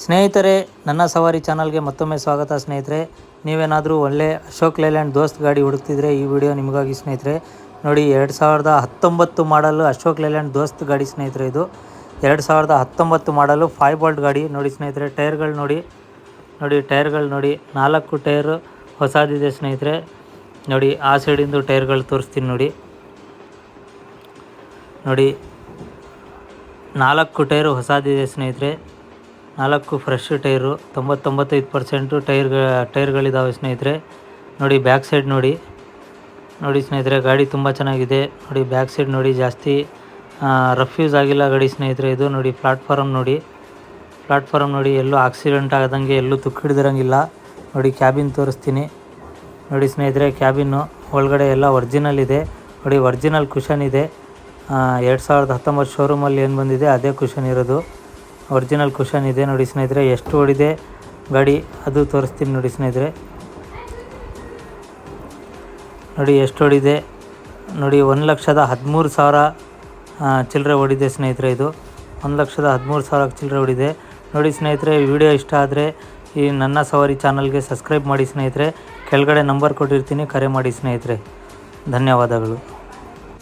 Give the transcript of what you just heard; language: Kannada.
ಸ್ನೇಹಿತರೆ, ನನ್ನ ಸವಾರಿ ಚಾನಲ್ಗೆ ಮತ್ತೊಮ್ಮೆ ಸ್ವಾಗತ. ಸ್ನೇಹಿತರೆ, ನೀವೇನಾದರೂ ಒಳ್ಳೆ ಅಶೋಕ್ ಲೇಲ್ಯಾಂಡ್ ದೋಸ್ತ್ ಗಾಡಿ ಹುಡುಕ್ತಿದ್ರೆ ಈ ವಿಡಿಯೋ ನಿಮಗಾಗಿ. ಸ್ನೇಹಿತರೆ ನೋಡಿ, 2019 ಮಾಡಲು ಅಶೋಕ್ ಲೇಲ್ಯಾಂಡ್ ದೋಸ್ತ್ ಗಾಡಿ ಸ್ನೇಹಿತರೆ. ಇದು 2019 ಮಾಡಲು 5 ಬೋಲ್ಟ್ ಗಾಡಿ. ನೋಡಿ ಸ್ನೇಹಿತರೆ, ಟೈರ್ಗಳು ನೋಡಿ, ಟೈರ್ಗಳು ನೋಡಿ, 4 ಟೈರ್ ಹೊಸದಿದೆ ಸ್ನೇಹಿತರೆ. ನೋಡಿ, ಆ ಸೈಡಿಂದು ಟೈರ್ಗಳು ತೋರಿಸ್ತೀನಿ ನೋಡಿ. 4 ಟೈರು ಹೊಸದಿದೆ ಸ್ನೇಹಿತರೆ. 4 ಫ್ರೆಶ್ ಟೈರು, 99% ಟೈರ್ಗಳಿದ್ದಾವೆ ಸ್ನೇಹಿತರೆ. ನೋಡಿ, ಬ್ಯಾಕ್ ಸೈಡ್ ನೋಡಿ ಸ್ನೇಹಿತರೆ, ಗಾಡಿ ತುಂಬ ಚೆನ್ನಾಗಿದೆ. ನೋಡಿ, ಬ್ಯಾಕ್ ಸೈಡ್ ನೋಡಿ, ಜಾಸ್ತಿ ರಫ್ ಯೂಸ್ ಆಗಿಲ್ಲ ಗಾಡಿ ಸ್ನೇಹಿತರೆ. ಇದು ನೋಡಿ, ಪ್ಲಾಟ್ಫಾರಮ್ ನೋಡಿ, ಎಲ್ಲೂ ಆಕ್ಸಿಡೆಂಟ್ ಆಗದಂಗೆ, ಎಲ್ಲೂ ತುಕ್ಕಿಡ್ದಿರಂಗಿಲ್ಲ. ನೋಡಿ, ಕ್ಯಾಬಿನ್ ತೋರಿಸ್ತೀನಿ ನೋಡಿ ಸ್ನೇಹಿತರೆ. ಕ್ಯಾಬಿನ್ನು ಒಳಗಡೆ ಎಲ್ಲ ಒರಿಜಿನಲ್ ಇದೆ ನೋಡಿ. ಒರಿಜಿನಲ್ ಕುಷನ್ ಇದೆ. 2019 ಶೋರೂಮಲ್ಲಿ ಏನು ಬಂದಿದೆ ಅದೇ ಕುಷನ್ ಇರೋದು. ಒರಿಜಿನಲ್ ಕುಷನ್ ಇದೆ ನೋಡಿ ಸ್ನೇಹಿತರೆ. ಎಷ್ಟು ಓಡಿದೆ ಗಾಡಿ ಅದು ತೋರಿಸ್ತೀನಿ ನೋಡಿ ಸ್ನೇಹಿತರೆ. ನೋಡಿ ಎಷ್ಟು ಓಡಿದೆ ನೋಡಿ. 1,13,000 ಚಿಲ್ಲರೆ ಓಡಿದೆ ಸ್ನೇಹಿತರೆ. ಇದು 1,13,000 ಚಿಲ್ಲರೆ ಓಡಿದೆ ನೋಡಿ ಸ್ನೇಹಿತರೆ. ವಿಡಿಯೋ ಇಷ್ಟ ಆದರೆ ಈ ನನ್ನ ಸವಾರಿ ಚಾನಲ್ಗೆ ಸಬ್ಸ್ಕ್ರೈಬ್ ಮಾಡಿ ಸ್ನೇಹಿತರೆ. ಕೆಳಗಡೆ ನಂಬರ್ ಕೊಟ್ಟಿರ್ತೀನಿ, ಕರೆ ಮಾಡಿ ಸ್ನೇಹಿತರೆ. ಧನ್ಯವಾದಗಳು.